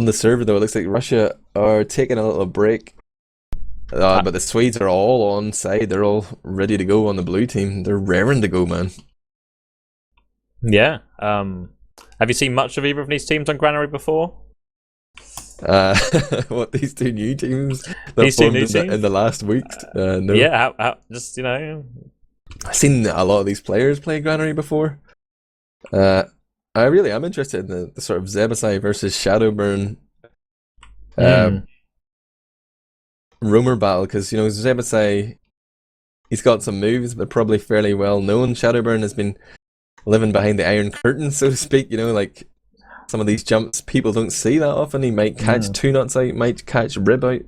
the server though, it looks like Russia are taking a little break. But the Swedes are all on side. They're all ready to go on the blue team. They're raring to go, man. Yeah. Have you seen much of either of these teams on Granary before? What, these two new teams that These two formed new in teams? in the last week? No. Yeah, just, you know. I've seen a lot of these players play Granary before. I really am interested in the sort of Zebasai versus Shadowburn rumor battle, because, you know, Zebasai, he's got some moves, but probably fairly well known. Shadowburn has been living behind the Iron Curtain, so to speak, you know, like some of these jumps people don't see that often. He might catch two nuts out, might catch rib out.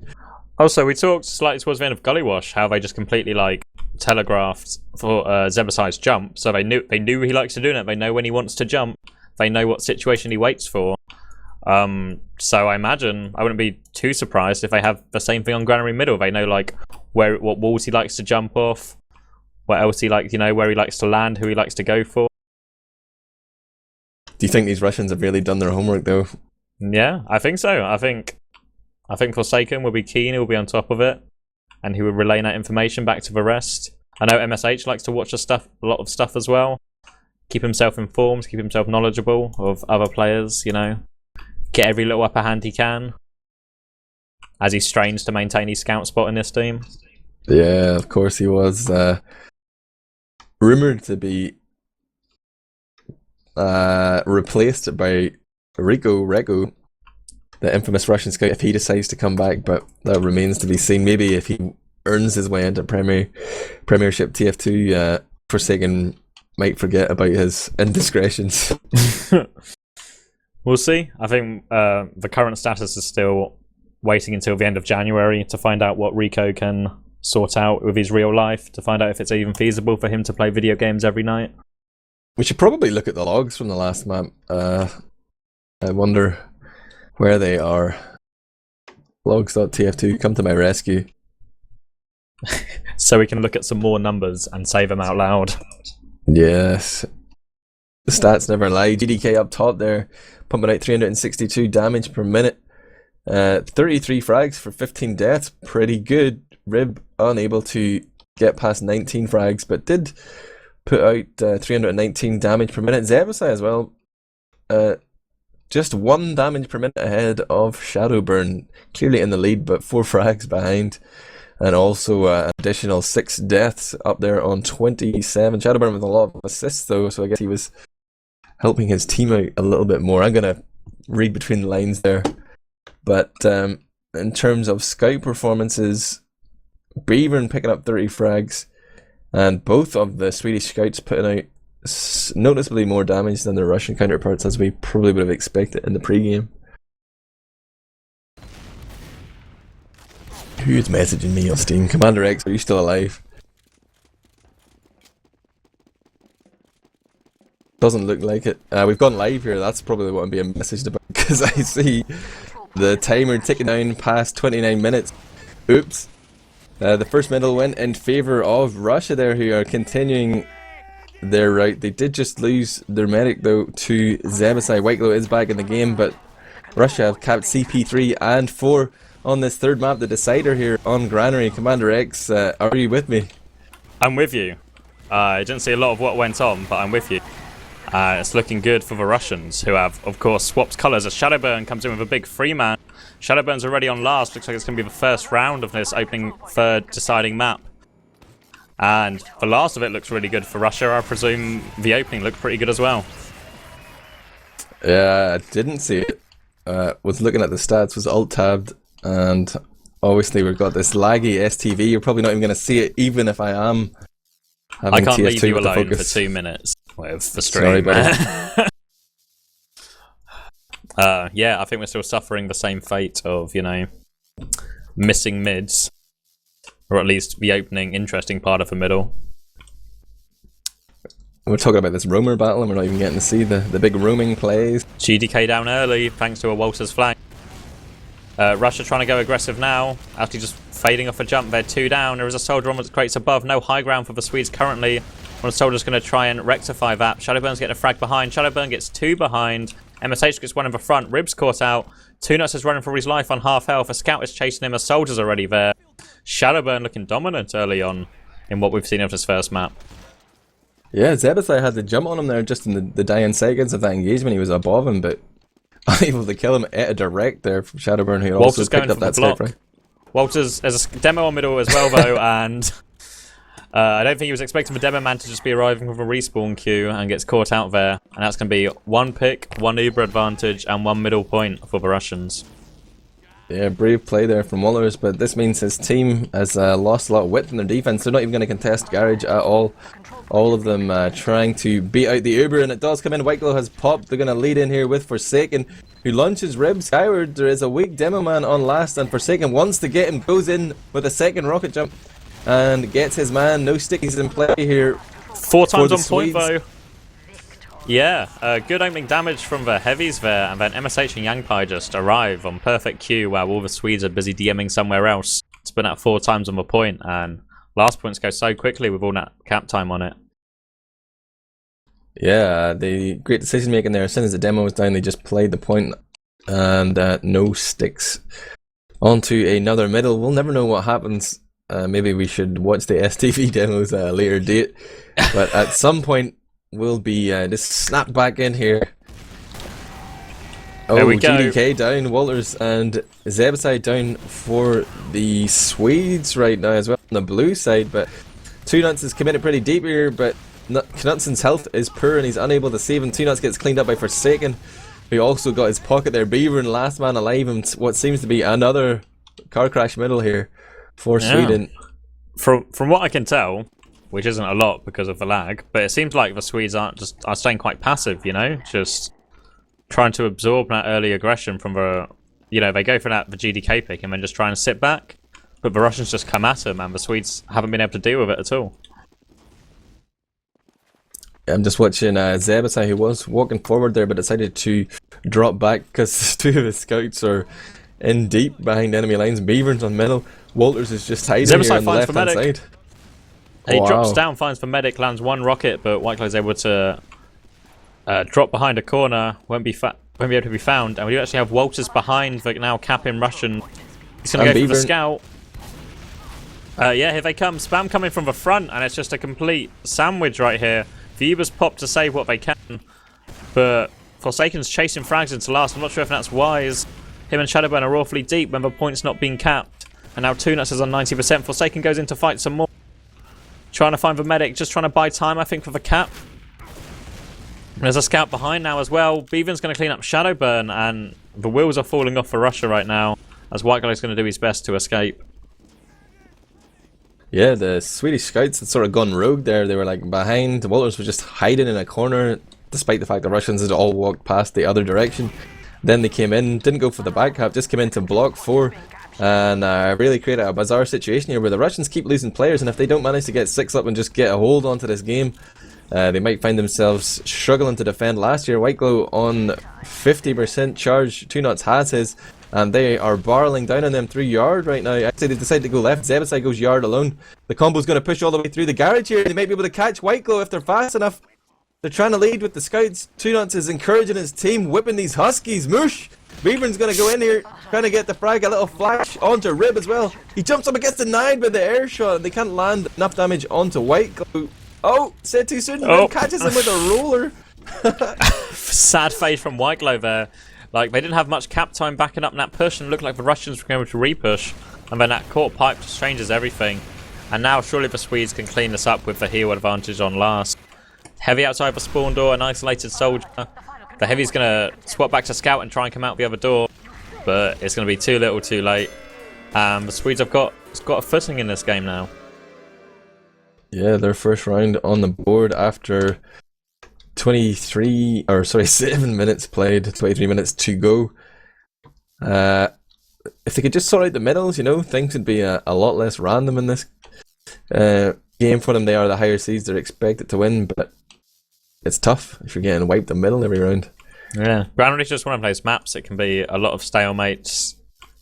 Also, we talked slightly towards the end of Gullywash how they just completely like telegraphed for Zebasai's jump, so they knew he likes to do it. They know when he wants to jump. They know what situation he waits for. So I imagine I wouldn't be too surprised if they have the same thing on Granary Middle. They know like what walls he likes to jump off, what else he likes, you know, where he likes to land, who he likes to go for. Do you think these Russians have really done their homework though? Yeah, I think so. I think Forsaken will be keen. He will be on top of it, and he will relay that information back to the rest. I know MSH likes to watch a lot of stuff as well. Keep himself informed, keep himself knowledgeable of other players, you know. Get every little upper hand he can, as he strains to maintain his scout spot in this team. Yeah, of course he was rumoured to be replaced by Reko, the infamous Russian scout, if he decides to come back, but that remains to be seen. Maybe if he earns his way into Premiership TF2, Forsaken might forget about his indiscretions. We'll see. I think the current status is still waiting until the end of January to find out what Rico can sort out with his real life, to find out if it's even feasible for him to play video games every night. We should probably look at the logs from the last map. I wonder where they are. Logs.tf2, come to my rescue. So we can look at some more numbers and say them out loud. Yes. The stats never lie. GDK up top there, pumping out 362 damage per minute. 33 frags for 15 deaths, pretty good. Rib unable to get past 19 frags, but did put out 319 damage per minute. Zebasai as well, just 1 damage per minute ahead of Shadowburn, clearly in the lead, but 4 frags behind. And also an additional 6 deaths up there on 27. Shadowburn with a lot of assists though, so I guess he was helping his team out a little bit more. I'm going to read between the lines there. But in terms of scout performances, Bevern picking up 30 frags, and both of the Swedish scouts putting out noticeably more damage than their Russian counterparts, as we probably would have expected in the pre-game. Who's messaging me on Steam? CommanderX, are you still alive? Doesn't look like it. We've gone live here, that's probably what I'm being messaged about, because I see the timer ticking down past 29 minutes. Oops. The first medal went in favour of Russia there, who are continuing their route. They did just lose their medic though to Zebasai. Whiteglow is back in the game, but Russia have capped CP3 and 4 on this third map, the decider here on Granary. CommanderX, are you with me? I'm with you. I didn't see a lot of what went on, but I'm with you. It's looking good for the Russians, who have, of course, swapped colours as Shadowburn comes in with a big 3-man. Shadowburn's already on last. Looks like it's going to be the first round of this opening third deciding map. And the last of it looks really good for Russia. I presume the opening looked pretty good as well. Yeah, I didn't see it. Was looking at the stats, was alt-tabbed, and obviously we've got this laggy STV. You're probably not even going to see it, even if I am having I can't TF2 leave you with the alone focus. for 2 minutes with the stream. Sorry, buddy. Yeah, I think we're still suffering the same fate of, you know, missing mids, or at least the opening interesting part of the middle. We're talking about this roamer battle and we're not even getting to see the big roaming plays. GDK down early thanks to a Walters flank. Russia trying to go aggressive now, actually just fading off a jump. They're 2 down. There is a soldier on the crates above. No high ground for the Swedes currently. One soldier's going to try and rectify that. Shadowburn's getting a frag behind. Shadowburn gets 2 behind. MSH gets one in the front. Ribs caught out. Two Nuts is running for his life on half health. A scout is chasing him. A soldier's already there. Shadowburn looking dominant early on in what we've seen of this first map. Yeah, Zebasai had the jump on him there just in the dying seconds of that engagement. He was above him, but unable to kill him at a direct there from Shadowburn, who also picked up that snipe, right? Walters, there's a demo on middle as well, though, and I don't think he was expecting the demo man to just be arriving with a respawn queue and gets caught out there. And that's going to be one pick, one Uber advantage, and one middle point for the Russians. Yeah, brave play there from Walters, but this means his team has lost a lot of width in their defense. They're not even going to contest Garage at all. All of them trying to beat out the Uber, and it does come in. Whiteglow has popped. They're going to lead in here with Forsaken, who launches Ribs skyward. There is a weak Demo Man on last, and Forsaken wants to get him, goes in with a second rocket jump, and gets his man. No stickies in play here. 4 times on point, though. Yeah, good opening damage from the heavies there, and then MSH and Yangpai just arrive on perfect cue while all the Swedes are busy DMing somewhere else. It's been at 4 times on the point, and last points go so quickly with all that cap time on it. Yeah, the great decision making there. As soon as the demo was down, they just played the point, and no sticks onto another middle. We'll never know what happens. Maybe we should watch the STV demos at a later date, but at some point we'll be just snapped back in here. Oh, there we go. GDK down, Walters and Zebasai down for the Swedes right now as well on the blue side, but Two Nuts is committed pretty deep here, but Knutson's health is poor and he's unable to save him. Two Nuts gets cleaned up by Forsaken, who also got his pocket there. Beaver and last man alive, and what seems to be another car crash middle here for Sweden. From what I can tell, which isn't a lot because of the lag, but it seems like the Swedes are staying quite passive, you know, just trying to absorb that early aggression from the, you know, they go for the GDK pick and then just try and sit back, but the Russians just come at them and the Swedes haven't been able to deal with it at all. I'm just watching Zebasai, who was walking forward there but decided to drop back because 2 of his scouts are in deep behind enemy lines. Beaver's on middle. Walters is just hiding here on the left hand side. He drops down, finds the medic, lands 1 rocket, but Whiteglow's able to drop behind a corner, won't be able to be found, and we do actually have Walters behind the now capping Russian. He's going to go for the scout. Yeah, here they come. Spam coming from the front, and it's just a complete sandwich right here. The Ubers pop to save what they can, but Forsaken's chasing frags into last. I'm not sure if that's wise. Him and Shadowburn are awfully deep when the point's not being capped, and now Two Nuts is on 90%. Forsaken goes in to fight some more. Trying to find the medic, just trying to buy time, I think, for the cap. There's a scout behind now as well. Beaven's going to clean up Shadowburn, and the wheels are falling off for Russia right now, as Whiteglow going to do his best to escape. Yeah, the Swedish scouts had sort of gone rogue there. They were like behind. The Walters were just hiding in a corner, despite the fact the Russians had all walked past the other direction. Then they came in, didn't go for the back cap, just came in to block 4. And really created a bizarre situation here where the Russians keep losing players, and if they don't manage to get 6 up and just get a hold onto this game, they might find themselves struggling to defend. Last year, Whiteglow on 50% charge. Two Nuts has his, and they are barreling down on them through yard right now. Actually, they decide to go left. Zebasai goes yard alone. The combo's going to push all the way through the garage here. They might be able to catch Whiteglow if they're fast enough. They're trying to lead with the scouts. Two Nuts is encouraging his team, whipping these Huskies. Moosh! Beaver's going to go in here, trying to get the frag, a little flash onto Rib as well. He jumps up and gets denied by the air shot. They can't land enough damage onto Whiteglow. Oh, said too soon. Rib catches him with a roller. Sad face from Whiteglow there. Like, they didn't have much cap time backing up in that push, and it looked like the Russians were going to repush. And then that caught pipe just changes everything. And now surely the Swedes can clean this up with the heal advantage on last. Heavy outside the spawn door, an isolated soldier. The Heavy's going to swap back to Scout and try and come out the other door, but it's going to be too little too late. The Swedes have got a footing in this game now. Yeah, their first round on the board after 7 minutes played, 23 minutes to go. If they could just sort out the middles, you know, things would be a lot less random in this game for them. They are the higher seeds, they're expected to win, but it's tough if you're getting wiped the middle every round. Yeah, Ground is just one of those maps. It can be a lot of stalemates,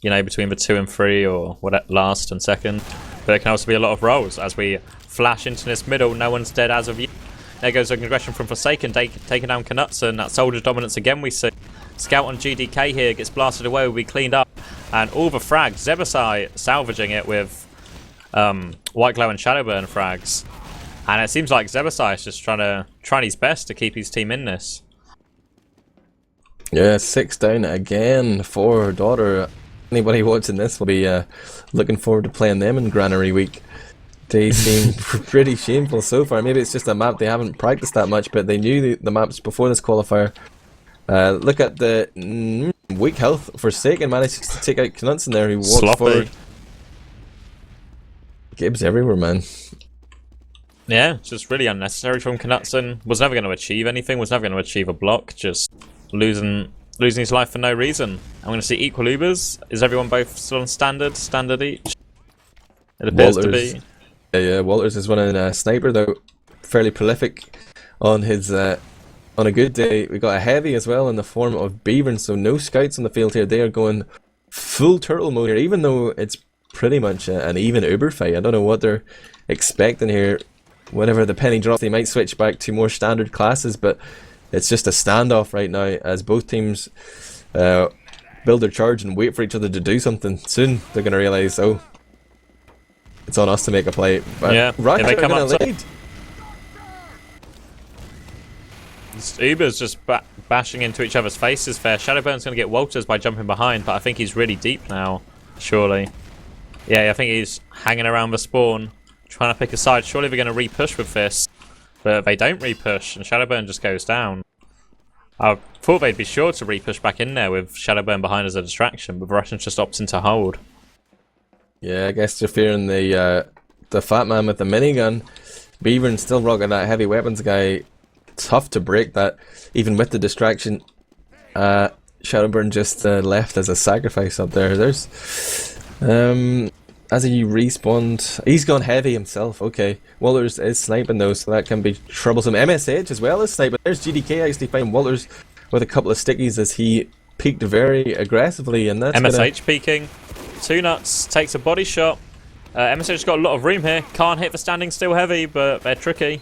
you know, between the 2 and 3 or what last and second. But it can also be a lot of rolls as we flash into this middle. No one's dead as of yet. There goes an aggression from Forsaken, taking down Knutson. That soldier dominance again we see. Scout on GDK here gets blasted away, will be cleaned up. And all the frags, Zebasai salvaging it with White Glow and Shadowburn frags. And it seems like Zebasai is just trying his best to keep his team in this. Yeah, 6 down again for Daughter. Anybody watching this will be looking forward to playing them in Granary Week. They seem pretty shameful so far. Maybe it's just a map they haven't practiced that much, but they knew the maps before this qualifier. Look at the weak health. Forsaken managed to take out Knutson there. He walks forward. Gibbs everywhere, man. Yeah, just really unnecessary from Knutson. Was never going to achieve anything. Was never going to achieve a block. Just losing his life for no reason. I'm going to see equal Ubers. Is everyone both still on standard? Standard each? It appears to be. Yeah, Walters is running a sniper though, fairly prolific on his on a good day. We got a heavy as well in the form of Beavern, so no scouts on the field here. They are going full turtle mode here, even though it's pretty much an even Uber fight. I don't know what they're expecting here. Whenever the penny drops, they might switch back to more standard classes, but it's just a standoff right now as both teams build their charge and wait for each other to do something. Soon they're going to realise, oh, it's on us to make a play. But yeah, Rocket if they come are up lead. Uber's just bashing into each other's faces fair. Shadowburn's going to get Walters by jumping behind, but I think he's really deep now, surely. Yeah, I think he's hanging around the spawn, trying to pick a side. Surely they're going to re-push with this, but they don't re-push, and Shadowburn just goes down. I thought they'd be sure to re-push back in there with Shadowburn behind as a distraction, but the Russians just opting to hold. Yeah, I guess they're fearing the fat man with the minigun. Beavern still rocking that heavy weapons guy. Tough to break that, even with the distraction. Shadowburn just left as a sacrifice up there. There's as he respawned, he's gone heavy himself. Okay, Walters is sniping though, so that can be troublesome. MSH as well as sniping. There's GDK actually finding Walters with a couple of stickies as he peeked very aggressively, and that's MSH peeking. Two Nuts takes a body shot. MSH's got a lot of room here. Can't hit the standing still heavy, but they're tricky.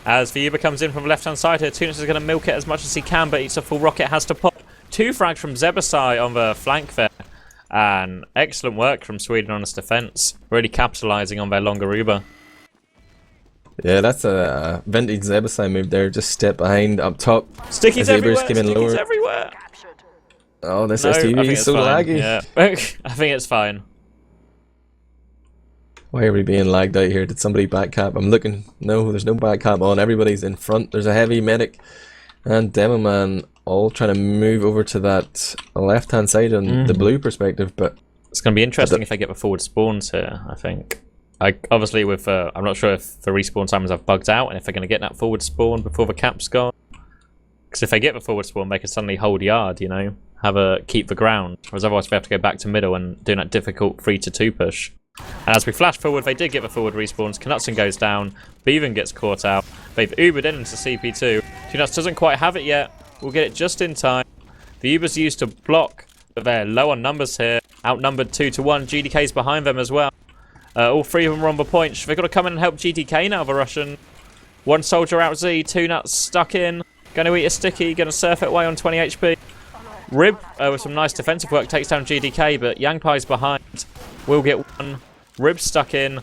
As the Uber comes in from the left-hand side here, Two Nuts is going to milk it as much as he can, but it's a full rocket, has to pop. 2 frags from Zebasai on the flank there. And excellent work from Sweden on its defense. Really capitalizing on their longer Uber. Yeah, that's a vintage Zebasai move there. Just step behind up top. Stickies everywhere, stickies everywhere. Oh, this STV is so laggy. Yeah. I think it's fine. Why are we being lagged out here? Did somebody backcap? I'm looking. No, there's no backcap on. Everybody's in front. There's a heavy medic and Demo Man all trying to move over to that left-hand side on the blue perspective, but it's going to be interesting if they get the forward spawns here, I think. Obviously, with I'm not sure if the respawn timers have bugged out and if they're going to get that forward spawn before the cap's gone. Because if they get the forward spawn, they can suddenly hold yard, you know, keep the ground. Whereas otherwise, they have to go back to middle and do that difficult 3-2 push. And as we flash forward, they did get the forward respawns. Knutson goes down. Beaven gets caught out. They've Ubered in into CP2. Two Nuts doesn't quite have it yet. We'll get it just in time. The Uber's used to block, but they're low on numbers here. Outnumbered 2-1. GDK's behind them as well. All 3 of them are on the point. They've got to come in and help GDK now, the Russian. 1 soldier out Z. Two Nuts stuck in. Going to eat a sticky. Going to surf it away on 20 HP. Rib, with some nice defensive work, takes down GDK, but Yangpai's behind. Will get 1. Rib stuck in.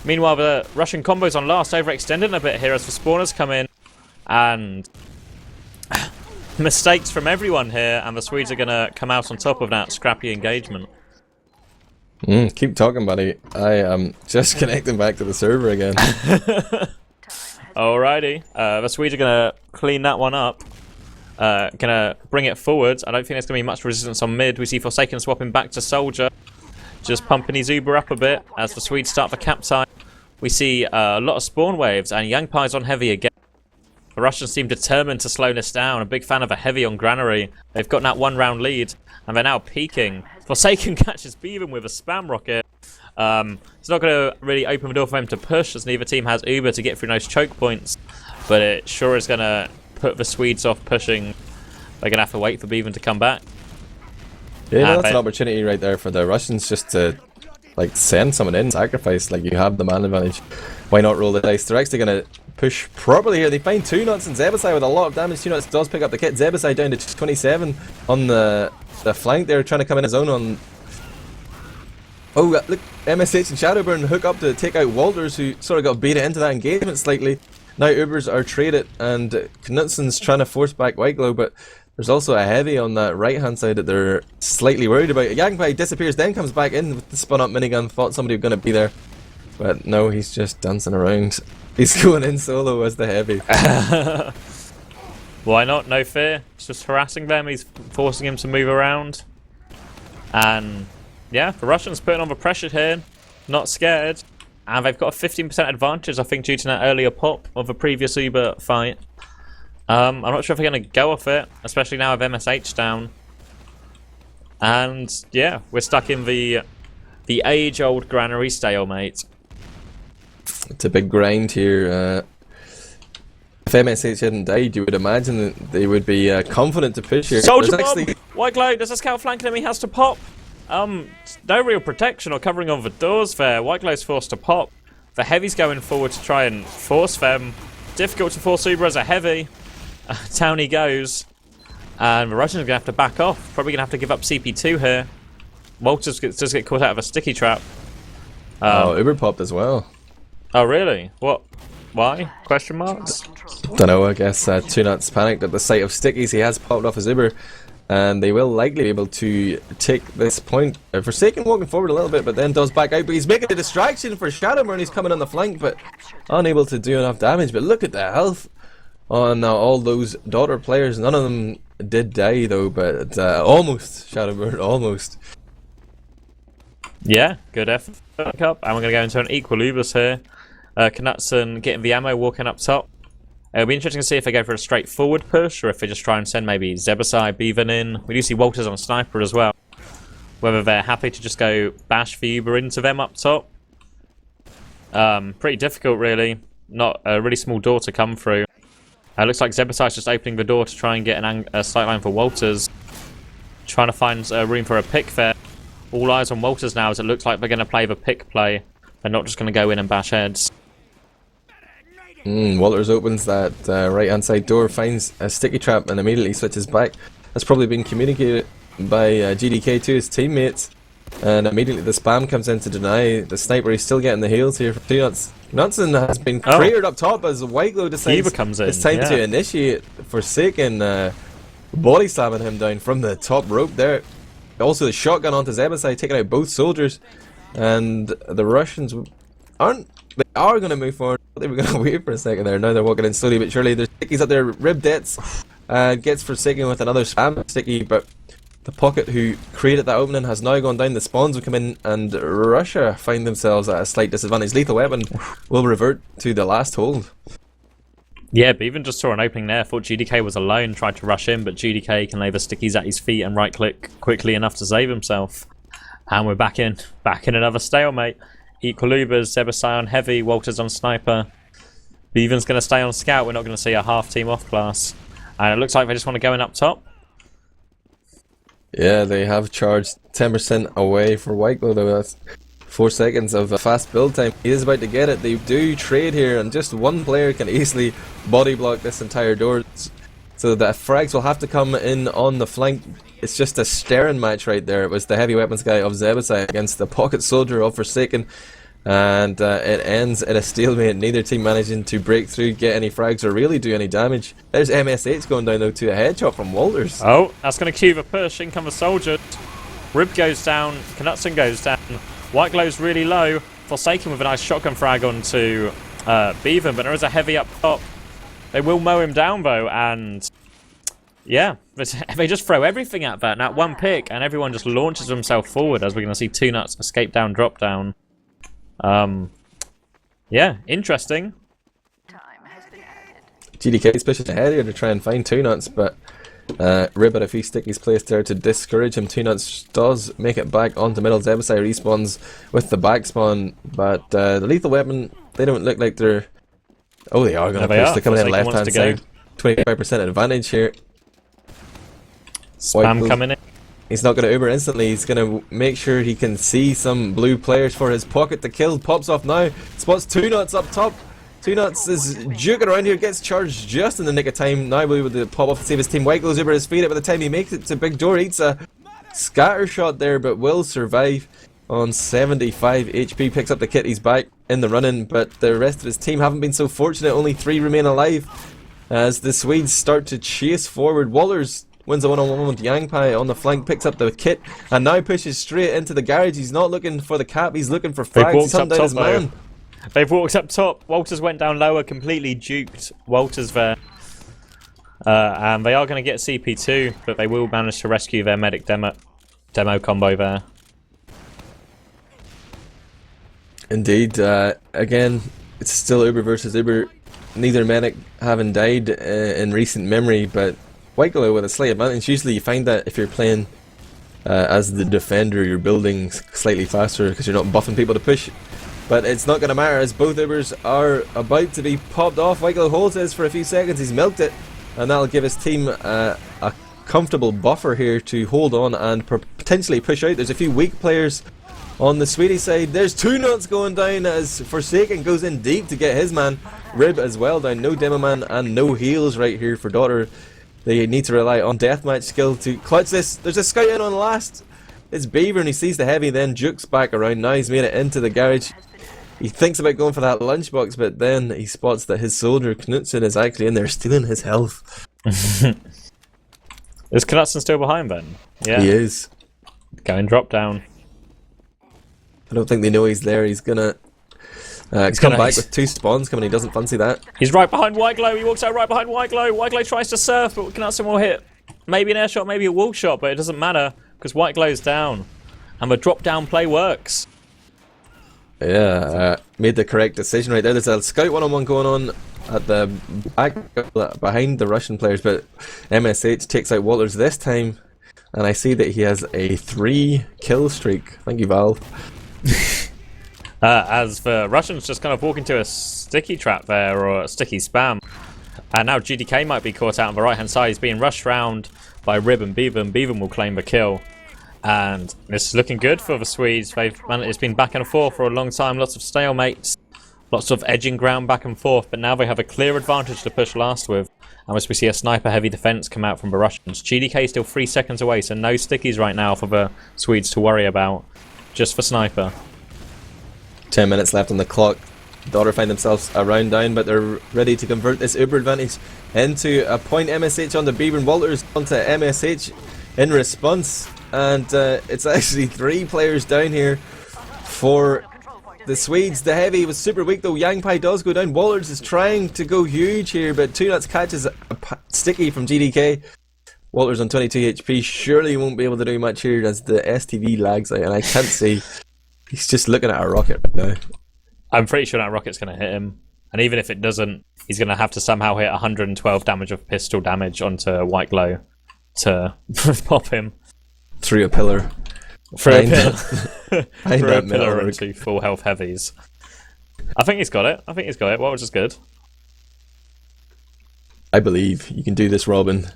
Meanwhile, the Russian combo's on last, overextending a bit here as the spawners come in. And mistakes from everyone here, and the Swedes are going to come out on top of that scrappy engagement. Keep talking, buddy. I am just connecting back to the server again. Alrighty. The Swedes are going to clean that one up. Going to bring it forward. I don't think there's going to be much resistance on mid. We see Forsaken swapping back to Soldier. Just pumping his Uber up a bit as the Swedes start the cap time. We see a lot of spawn waves, and Yangpai's on heavy again. The Russians seem determined to slow this down. A big fan of a heavy on Granary. They've got that 1-round lead, and they're now peaking. Forsaken catches Beaven with a spam rocket. It's not going to really open the door for them to push, as neither team has Uber to get through those choke points. But it sure is going to put the Swedes off pushing. They're going to have to wait for Beaven to come back. Yeah, that's an opportunity right there for the Russians just to like send someone in, sacrifice, like you have the man advantage. Why not roll the dice? They're actually going to push properly here. They find 2 nuts and Zebasai with a lot of damage. 2 nuts does pick up the kit. Zebasai down to 27 on the flank there, trying to come in his own on... Oh, look, MSH and Shadowburn hook up to take out Walters, who sort of got baited into that engagement slightly. Now Ubers are traded, and Knutson's trying to force back Whiteglow, but there's also a heavy on that right-hand side that they're slightly worried about. Yagpai disappears, then comes back in with the spun-up minigun. Thought somebody was going to be there, but no, he's just dancing around. He's going in solo as the heavy. Why not? No fear. He's just harassing them. He's forcing him to move around. And yeah, the Russians putting on the pressure here. Not scared. And they've got a 15% advantage, I think, due to that earlier pop of a previous Uber fight. I'm not sure if they're going to go off it, especially now with MSH down. And yeah, we're stuck in the age-old granary stalemate. It's a big grind here. If MSH hadn't died, you would imagine that they would be confident to push here. Soldier bomb! Whiteglow, there's a scout flanking him, he has to pop. No real protection or covering of the doors there. Whiteglow's forced to pop. The heavy's going forward to try and force them. Difficult to force Uber as a heavy. Down he goes. And the Russians are going to have to back off. Probably going to have to give up CP2 here. Walters does get caught out of a sticky trap. Oh, Uber popped as well. Oh, really? What? Why? Question marks? Don't know, I guess 2 nuts panicked at the sight of stickies. He has popped off his Uber. And they will likely be able to take this point. Forsaken walking forward a little bit, but then does back out. But he's making a distraction for Shadowburn. He's coming on the flank, but unable to do enough damage. But look at the health on all those daughter players. None of them did die, though, but almost. Shadowburn, almost. Yeah, good effort. And we're going to go into an equal Ubers here. Knutson getting the ammo, walking up top. It'll be interesting to see if they go for a straightforward push or if they just try and send maybe Zebasai, Beaven in. We do see Walters on Sniper as well. Whether they're happy to just go bash the Uber into them up top. Pretty difficult, really. Not a really small door to come through. Looks like Zebasai's just opening the door to try and get a sight line for Walters. Trying to find room for a pick there. All eyes on Walters now, as it looks like they're going to play the pick play. They're not just going to go in and bash heads. Walters opens that right hand side door, finds a sticky trap and immediately switches back. That's probably been communicated by GDK to his teammates, and immediately the spam comes in to deny the sniper. He's still getting the heals here for 2 nuts. Knutson has been cratered up top as Whiteglow decides it's time to initiate. Forsaken body slamming him down from the top rope there. Also the shotgun onto Zebasai, taking out both soldiers, and the Russians they are going to move forward. They were going to wait for a second there. Now they're walking in slowly but surely. There's stickies up there. Rib Debts gets Forsaken with another spam sticky, but the pocket who created that opening has now gone down. The spawns will come in, and Russia find themselves at a slight disadvantage. Lethal Weapon will revert to the last hold. Yeah, but even just saw an opening there. Thought GDK was alone, tried to rush in, but GDK can lay the stickies at his feet and right click quickly enough to save himself. And we're back in another stalemate. Equal Ubers, Zebasai on heavy, Walters on sniper. Beaven's going to stay on scout. We're not going to see a half team off class. And it looks like they just want to go in up top. Yeah, they have charged 10% away for Whiteglow, though. That's 4 seconds of a fast build time. He is about to get it. They do trade here, and just one player can easily body block this entire door. So the frags will have to come in on the flank. It's just a staring match right there. It was the heavy weapons guy of Zebasai against the pocket soldier of Forsaken. And it ends in a stalemate. Neither team managing to break through, get any frags, or really do any damage. There's MSH going down though to a headshot from Walters. Oh, that's going to cue the push. In come the soldier. Rib goes down. Knutson goes down. Whiteglow's really low. Forsaken with a nice shotgun frag onto Beaven, but there is a heavy up top. They will mow him down though, and yeah, they just throw everything at that. Now one pick, and everyone just launches themselves forward, as we're going to see 2 nuts escape down, drop down. Yeah, interesting. GDK's pushing ahead here to try and find 2 nuts, but Rib had a few stickies placed there to discourage him. 2 nuts does make it back onto middle. Zebasai respawns with the back spawn, but the lethal weapon, they don't look like they're... Oh, they are going to push. They're coming in left hand side. 25% advantage here. Spam coming in. He's not going to Uber instantly. He's going to make sure he can see some blue players for his pocket to kill. Pops off now. Spots 2 nuts up top. Two Nuts is juking around here, gets charged just in the nick of time. Now we'll be able to pop off to save his team. White goes over his feet. By the time he makes it to Big Door, eats a scatter shot there, but will survive on 75 HP. Picks up the kit, he's back in the running, but the rest of his team haven't been so fortunate. Only 3 remain alive as the Swedes start to chase forward. Walters wins a one-on-one with Yangpai on the flank, picks up the kit, and now pushes straight into the garage. He's not looking for the cap, he's looking for frags. He's hunting down his man. They've walked up top. Walters went down lower, completely duped Walters there. And they are going to get CP2, but they will manage to rescue their medic demo combo there. Indeed. Again, it's still Uber versus Uber. Neither medic having died in recent memory, but White Glow with a slight advantage. Usually you find that if you're playing as the defender, you're building slightly faster because you're not buffing people to push. But it's not going to matter as both Ubers are about to be popped off. White Glow holds his for a few seconds, he's milked it, and that'll give his team a comfortable buffer here to hold on and potentially push out. There's a few weak players on the Swedish side. There's Two Nuts going down as Forsaken goes in deep to get his man. Rib as well down. No Demo Man and no heals right here for Daughter. They need to rely on deathmatch skill to clutch this. There's a scout in on last. It's Beaver and he sees the heavy, then jukes back around. Now he's made it into the garage. He thinks about going for that lunchbox, but then he spots that his soldier Knutson is actually in there stealing his health. Is Knutson still behind then? Yeah. He is. Going drop down. I don't think they know he's there. He's gonna come back with 2 spawns coming. He doesn't fancy that. He's right behind White Glow. He walks out right behind White Glow. White Glow tries to surf, but Knutson will hit. Maybe an air shot, maybe a wall shot, but it doesn't matter because White Glow's down. And the drop down play works. Yeah, made the correct decision right there. There's a scout one-on-one going on at the back behind the Russian players, but MSH takes out Walters this time, and I see that he has a 3 kill streak. Thank you, Valve. As the Russians just kind of walk into a sticky trap there, or a sticky spam. And now GDK might be caught out on the right hand side. He's being rushed round by Rib and Beaven. Beaven will claim the kill. And this is looking good for the Swedes. It's been back and forth for a long time. Lots of stalemates. Lots of edging ground back and forth. But now they have a clear advantage to push last with. And as we see a sniper heavy defense come out from the Russians. GDK still 3 seconds away. So no stickies right now for the Swedes to worry about. Just for sniper. 10 minutes left on the clock. Daughter find themselves a round down, but they're ready to convert this Uber advantage into a point. MSH on the Beaver and Walters onto MSH in response. And it's actually 3 players down here for the Swedes. The heavy was super weak though. Yangpai does go down. Walters is trying to go huge here, but Two Nuts catches a sticky from GDK. Walters on 22 HP. Surely won't be able to do much here as the STV lags out, and I can't see. He's just looking at a rocket right now. I'm pretty sure that rocket's going to hit him. And even if it doesn't, he's going to have to somehow hit 112 damage of pistol damage onto White Glow to pop him. Through a pillar. Through a pillar into full health heavies. I think he's got it. What was just good? I believe you can do this, Robin.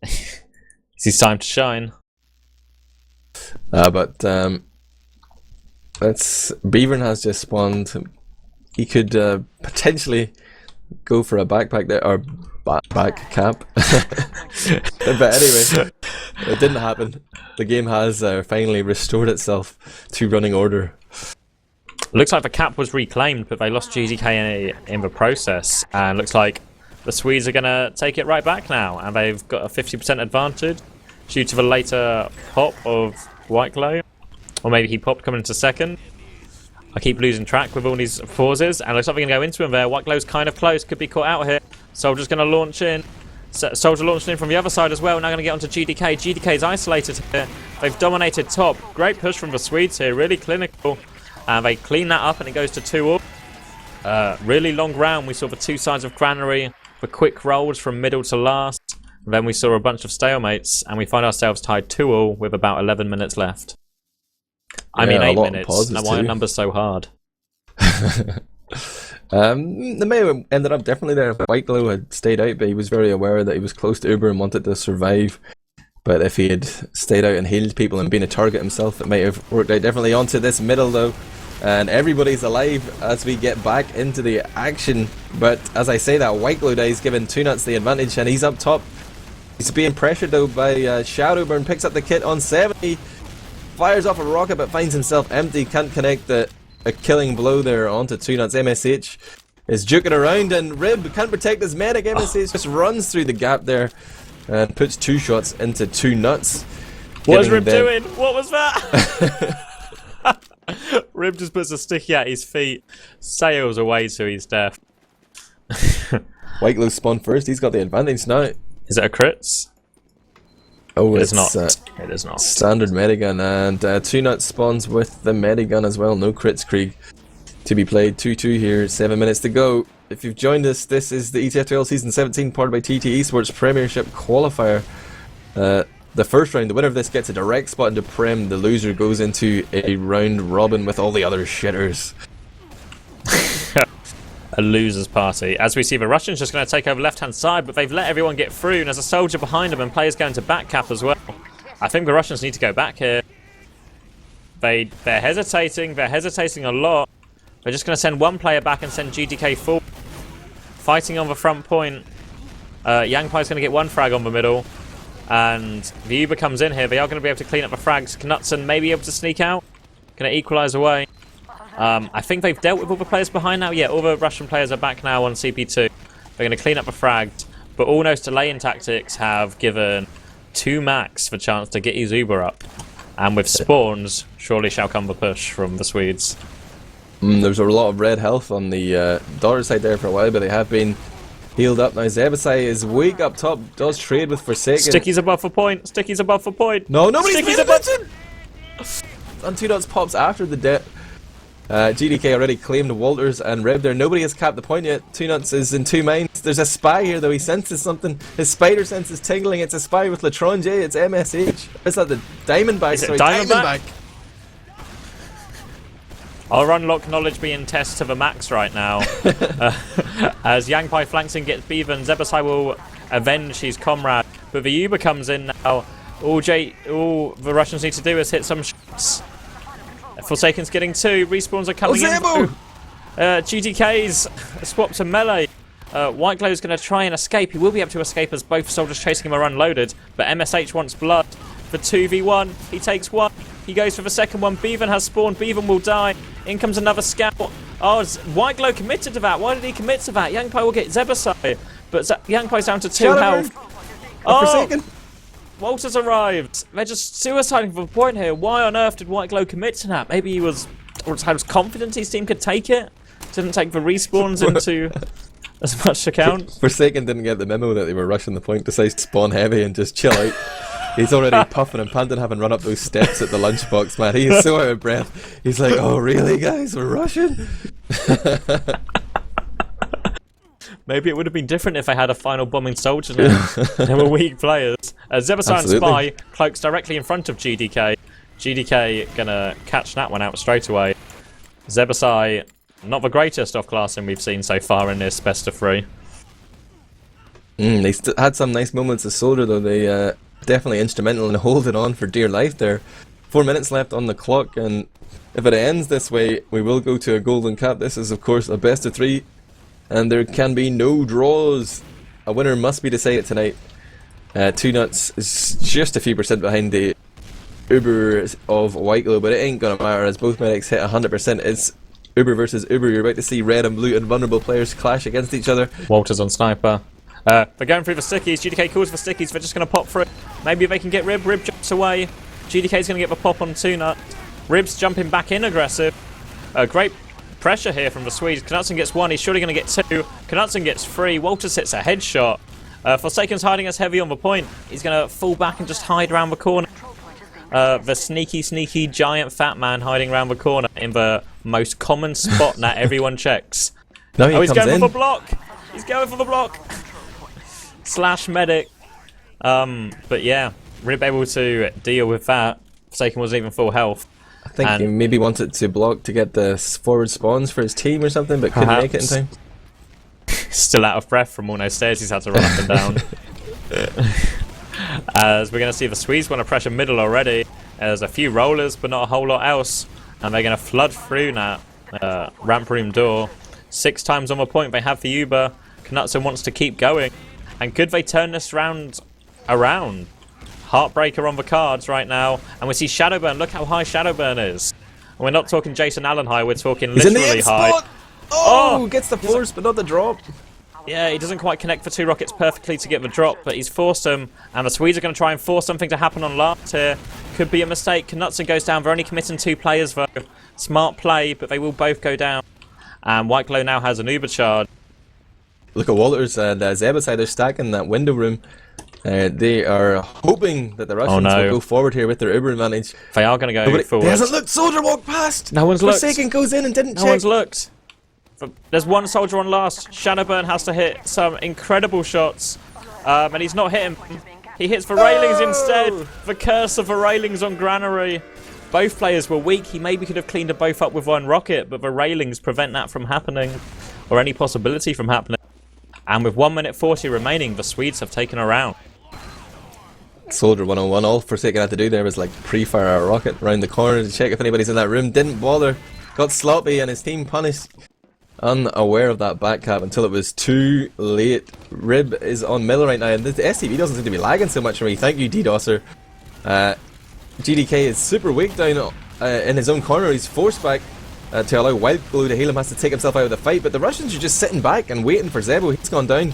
It's time to shine. But Beavern has just spawned. He could potentially go for a backpack there, or back cap. But anyway, it didn't happen. The game has finally restored itself to running order. Looks like the cap was reclaimed, but they lost GDK in the process, and looks like the Swedes are going to take it right back now, and they've got a 50% advantage due to the later pop of White Glow. Or maybe he popped coming into second. I keep losing track with all these pauses, and looks like we're going to go into him there. White Glow's kind of close, could be caught out here. Soldier's going to launch in. Soldier launched in from the other side as well. Now going to get onto GDK. GDK's isolated here. They've dominated top. Great push from the Swedes here, really clinical. And they clean that up and it goes to 2-all. Really long round. We saw the 2 sides of Granary. The quick rolls from middle to last. And then we saw a bunch of stalemates, and we find ourselves tied 2-all with about 11 minutes left. I mean 8 minutes. Now why are numbers so hard? They may have ended up differently there if White Glow had stayed out, but he was very aware that he was close to Uber and wanted to survive. But if he had stayed out and healed people and been a target himself, it might have worked out differently. Onto this middle though, and everybody's alive as we get back into the action. But as I say that, White Glow Die's giving 2Nuts the advantage, and he's up top. He's being pressured though by Shadowburn, picks up the kit on 70, fires off a rocket but finds himself empty, can't connect a killing blow there onto 2Nuts. MSH is juking around, and Rib can't protect his medic. MSH just runs through the gap there and puts 2 shots into 2Nuts. What is Rib doing? What was that? Rib just puts a sticky at his feet, sails away to his death. White Glow spawned first, he's got the advantage now. Is it a crits? Oh, it's not. It is not. Standard Medigun, and 2Nuts spawns with the Medigun as well. No crits, Krieg, to be played. 2-2 here, 7 minutes to go. If you've joined us, this is the ETF2L Season 17, powered by TT Esports Premiership Qualifier. The first round, the winner of this gets a direct spot into Prem. The loser goes into a round robin with all the other shitters. A loser's party. As we see, the Russians just going to take over left-hand side, but they've let everyone get through, and there's a soldier behind them, and players going to back cap as well. I think the Russians need to go back here. They're hesitating. They're hesitating a lot. They're just going to send one player back and send GDK forward. Fighting on the front point. Yangpai's going to get one frag on the middle. And the Uber comes in here. They are going to be able to clean up the frags. Knutson may be able to sneak out. Going to equalise away. I think they've dealt with all the players behind now. Yeah, all the Russian players are back now on CP2. They're going to clean up the fragged. But all those delaying tactics have given 2 Max the chance to get his Uber up. And with spawns, surely shall come the push from the Swedes. There's a lot of red health on the daughter side there for a while, but they have been healed up now. Zebasai is weak up top, does trade with Forsaken. Sticky's above for point. Sticky's above for point. No, nobody's Sticky's paying attention! And 2Nuts pops after the death. GDK already claimed Walters and Rib there. Nobody has capped the point yet. 2Nuts is in 2 minds. There's a spy here though. He senses something. His spider sense is tingling. It's a spy with Latronje. It's MSH. Is that the Diamondback? Is it Sorry, Diamondback? I'll unlock knowledge being test to the max right now. As Yangpai flanks in, gets Beaver, and Zebasai will avenge his comrade. But the Uber comes in now. All the Russians need to do is hit some shots. Forsaken's getting 2. Respawns are coming in. GDK's swap to melee. White Glow's going to try and escape. He will be able to escape as both soldiers chasing him are unloaded. But MSH wants blood. For 2v1, he takes 1. He goes for the second one. Beaven has spawned. Beaven will die. In comes another scout. Oh, White Glow committed to that. Why did he commit to that? Yangpai will get Zebasai. But Yangpai's down to 2 health. Forsaken. Walters arrived. They're just suiciding for the point here. Why on earth did White Glow commit to that? Maybe he was confident his team could take it. Didn't take the respawns into as much account. Forsaken didn't get the memo that they were rushing the point to say spawn heavy and just chill out. He's already puffing and panting, having run up those steps at the lunchbox, man. He is so out of breath. He's like, oh really guys, we're rushing? Maybe it would have been different if they had a final bombing soldier now. They were weak players. Zebasai and Spy cloaks directly in front of GDK. GDK gonna catch that one out straight away. Zebasai, not the greatest off-classing we've seen so far in this best of 3. They had some nice moments as soldier though. They definitely instrumental in holding on for dear life there. 4 minutes left on the clock, and if it ends this way, we will go to a golden cap. This is of course a best of 3. And there can be no draws. A winner must be decided tonight. 2Nuts is just a few percent behind the Uber of White Glow, but it ain't gonna matter as both medics hit 100%. It's Uber versus Uber. You're about to see red and blue and vulnerable players clash against each other. Walters on sniper. They're going through the stickies. GDK calls for stickies. They're just going to pop through. Maybe they can get Rib. Rib jumps away. GDK's going to get the pop on 2Nut. Rib's jumping back in aggressive. Great pressure here from the Swedes. Knutson gets 1. He's surely going to get 2. Knutson gets 3. Walters hits a headshot. Forsaken's hiding us heavy on the point. He's going to fall back and just hide around the corner. The sneaky giant fat man hiding around the corner in the most common spot that everyone checks. No, he's going for the block. He's going for the block. Slash medic. But yeah, Rib able to deal with that. Forsaken wasn't even full health. I think he maybe wanted to block to get the forward spawns for his team or something, but couldn't make it in time. Still out of breath from all those stairs he's had to run up and down. As we're going to see the Swedes want to pressure middle already. There's a few rollers, but not a whole lot else. And they're going to flood through that ramp room door. 6 times on the point they have the Uber. Knutson wants to keep going. And could they turn this round around? Heartbreaker on the cards right now. And we see Shadowburn. Look how high Shadowburn is. And we're not talking Jason Allen high. We're talking literally high. Spot. Oh, gets the force, but not the drop. Yeah, he doesn't quite connect the 2 rockets perfectly to get the drop, but he's forced them. And the Swedes are going to try and force something to happen on last here. Could be a mistake. Knutson goes down. They're only committing 2 players, though. Smart play, but they will both go down. And White Glow now has an Uber charge. Look at Walters and Zebasai. They're stacking that window room. They are hoping that the Russians will go forward here with their Uber advantage. They are going to go forward. He hasn't looked. Soldier walked past. No one's looked. Forsaken goes in and didn't check. No one's looked. There's 1 soldier on last. Shadowburn has to hit some incredible shots. And he's not hitting. He hits the railings instead. The curse of the railings on Granary. Both players were weak. He maybe could have cleaned them both up with 1 rocket, but the railings prevent that from happening, or any possibility from happening. And with 1 minute 40 remaining, the Swedes have taken a round. Soldier 101. All Forsaken had to do there was like pre-fire a rocket around the corner to check if anybody's in that room. Didn't bother. Got sloppy and his team punished. Unaware of that back cap until it was too late. Rib is on middle right now, and the STV doesn't seem to be lagging so much for me. Thank you, DDoSer. GDK is super weak down in his own corner. He's forced back to allow White Glow to heal him. Has to take himself out of the fight, but the Russians are just sitting back and waiting for Zebo. He's gone down,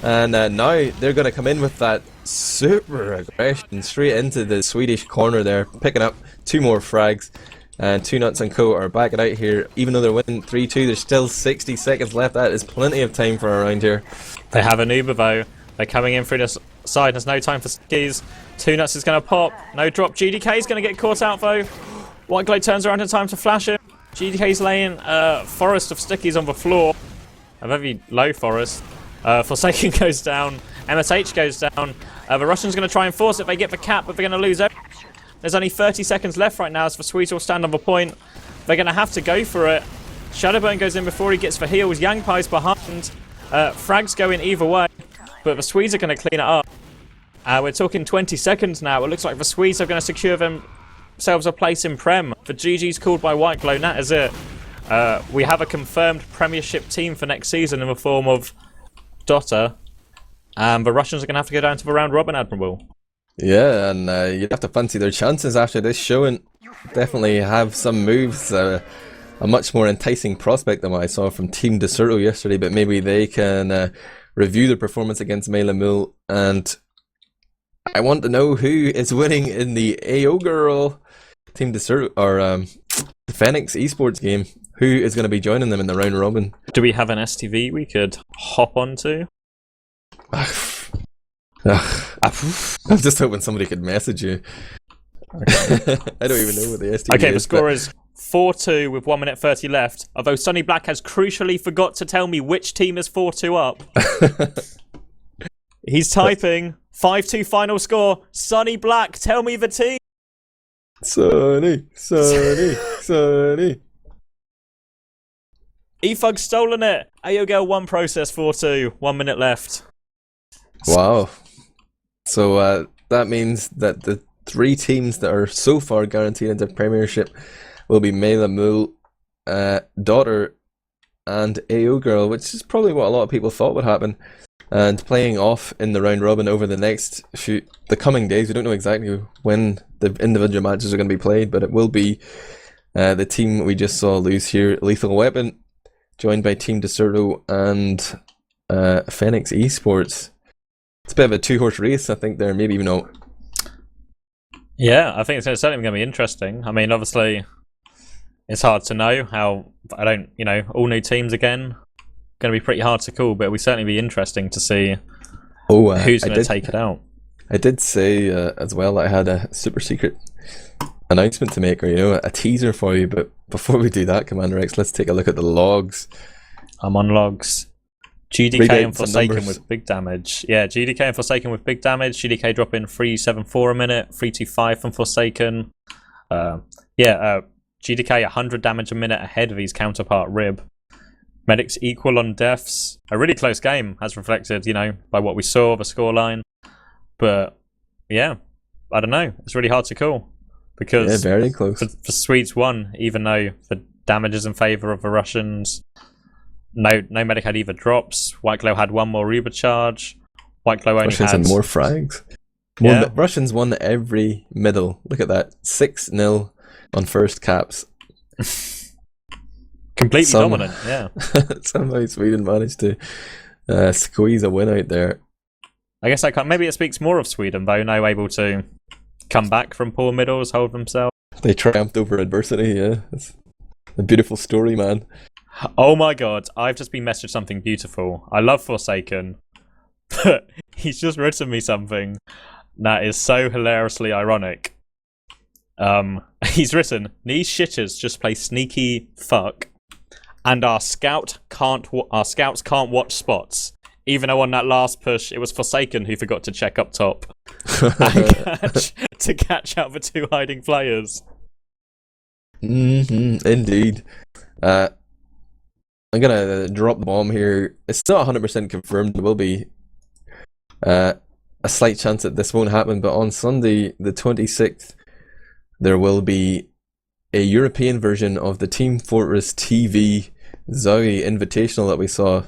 and now they're going to come in with that super aggression straight into the Swedish corner there, picking up 2 more frags. And 2 Nuts and Co are backing out here. Even though they're winning 3-2, there's still 60 seconds left. That is plenty of time for a round here. They have an Uber though. They're coming in through this side. There's no time for skis. 2 Nuts is going to pop. No drop. GDK is going to get caught out though. White Glow turns around in time to flash him. GDK's laying a forest of stickies on the floor. A very low forest. Forsaken goes down. MSH goes down. The Russians are going to try and force it. They get the cap, but they're going to lose everything. There's only 30 seconds left right now as the Swedes will stand on the point. They're going to have to go for it. Shadowburn goes in before he gets the heals. Yangpai's behind. Frags go in either way, but the Swedes are going to clean it up. We're talking 20 seconds now. It looks like the Swedes are going to secure themselves a place in Prem. The GG's called by White Glow, and that is it. We have a confirmed Premiership team for next season in the form of Dota. And the Russians are going to have to go down to the round robin, Admirable. Yeah, and you'd have to fancy their chances after this showing. Definitely have some moves. A much more enticing prospect than what I saw from Team Deserto yesterday, but maybe they can review their performance against Mela and I want to know who is winning in the AO Girl Team Deserto, or the Phoenix esports game. Who is going to be joining them in the round robin? Do we have an STV we could hop onto? I'm just hoping somebody could message you. I don't even know what the STV is. Okay, the score is 4-2 with 1 minute 30 left. Although Sonny Black has crucially forgot to tell me which team is 4-2 up. He's typing 5-2 final score. Sonny Black, tell me the team. Sonny. E-Fug's stolen it. AOGL 1 process 4-2. 1 minute left. Wow. So that means that the 3 teams that are so far guaranteed into Premiership will be Mela Mul, Daughter, and AO Girl, which is probably what a lot of people thought would happen. And playing off in the round robin over the coming days. We don't know exactly when the individual matches are going to be played, but it will be the team we just saw lose here, Lethal Weapon, joined by Team Deserto and Phoenix Esports. It's a bit of a 2-horse race, I think, there, maybe even not. Yeah, I think it's certainly going to be interesting. I mean, obviously, it's hard to know how, all new teams again, going to be pretty hard to call, but it'll certainly be interesting to see who's going to take it out. I did say as well that I had a super secret announcement to make, or a teaser for you, but before we do that, CommanderX, let's take a look at the logs. I'm on logs. GDK and Forsaken with big damage. Yeah, GDK and Forsaken with big damage. GDK dropping 374 a minute, 325 from Forsaken. GDK 100 damage a minute ahead of his counterpart Rib. Medics equal on deaths. A really close game, as reflected, by what we saw, the scoreline. But yeah, I don't know. It's really hard to call. because very close. the Swedes won, even though the damage is in favour of the Russians. No medic had either drops. White Glow had one more Uber charge. White Glow only Russians had more frags. Russians won every middle. Look at that. 6-0 on first caps. Completely dominant, yeah. Somehow Sweden managed to squeeze a win out there. I guess maybe it speaks more of Sweden, though, now able to come back from poor middles, hold themselves. They triumphed over adversity, yeah. It's a beautiful story, man. Oh my god, I've just been messaged something beautiful. I love Forsaken, but he's just written me something that is so hilariously ironic. He's written, these shitters just play sneaky fuck, and our scouts can't watch spots. Even though on that last push, it was Forsaken who forgot to check up top to catch out the two hiding players. Indeed. I'm gonna drop the bomb here. It's not 100% confirmed. There will be a slight chance that this won't happen, but on Sunday, the 26th, there will be a European version of the Team Fortress TV Zowie Invitational that we saw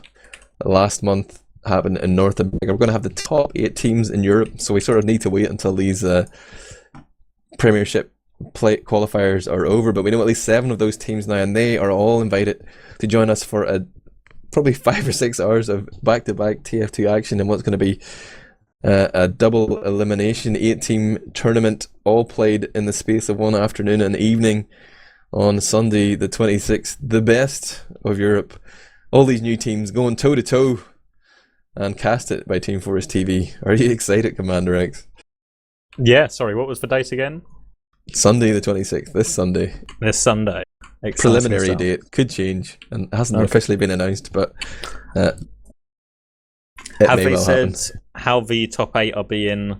last month happen in North America. We're going to have the top 8 teams in Europe, so we sort of need to wait until these Premiership qualifiers are over, but we know at least 7 of those teams now, and they are all invited to join us for probably 5 or 6 hours of back-to-back TF2 action in what's going to be a double elimination 8-team tournament, all played in the space of one afternoon and evening on Sunday the 26th. The best of Europe, all these new teams going toe-to-toe and cast it by Team Fortress TV. Are you excited, CommanderX? Yeah, sorry, what was the date again? Sunday the 26th, this Sunday. This Sunday. Preliminary date, could change, and hasn't officially been announced, but have they said how the top 8 are being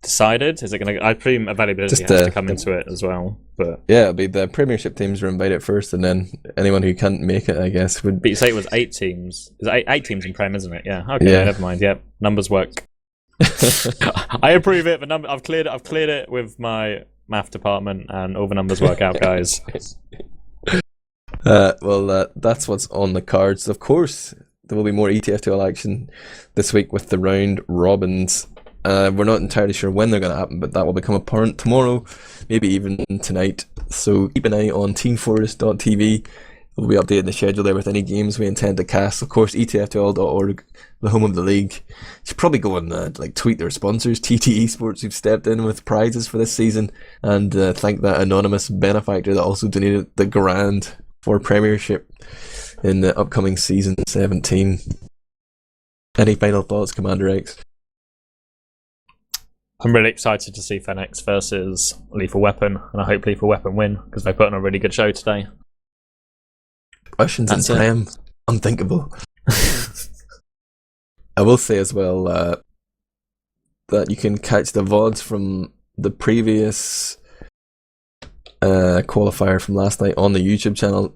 decided? Is it going to? I presume availability has to come into it as well. But yeah, it'll be the Premiership teams are invited first, and then anyone who can't make it, I guess, would. But you say it was 8 teams. It's 8 teams in Prem, isn't it? Yeah. Okay. Yeah. Never mind. Yep. Numbers work. I approve it. The I've cleared it with my math department, and all the numbers work out, guys. That's what's on the cards. Of course, there will be more ETF2L action this week with the round robins. We're not entirely sure when they're going to happen, but that will become apparent tomorrow, maybe even tonight. So keep an eye on teamfortress.tv. We'll be updating the schedule there with any games we intend to cast. Of course, ETF2L.org, the home of the league. Should probably go and tweet their sponsors, TTE Sports, who've stepped in with prizes for this season, and thank that anonymous benefactor that also donated the grand for Premiership in the upcoming season 17. Any final thoughts, CommanderX? I'm really excited to see Fenix versus Lethal Weapon, and I hope Lethal Weapon win, because they put on a really good show today. Russians in Prem, unthinkable. I will say as well that you can catch the VODs from the previous qualifier from last night on the YouTube channel.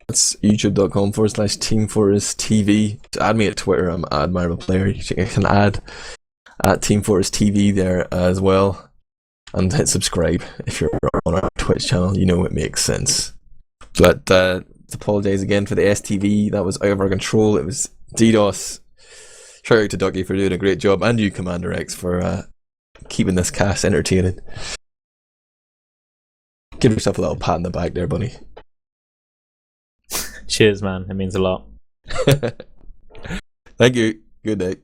It's youtube.com/teamfortress.tv. Add me at Twitter, I'm Admirable Player. You can add at Team Fortress TV there as well, and hit subscribe if you're on our Twitch channel. You know it makes sense. But to apologise again for the STV, that was out of our control. It was DDoS. Shout out to Ducky for doing a great job, and you, CommanderX, for keeping this cast entertaining. Give yourself a little pat on the back there, buddy. Cheers, man. It means a lot. Thank you. Good night.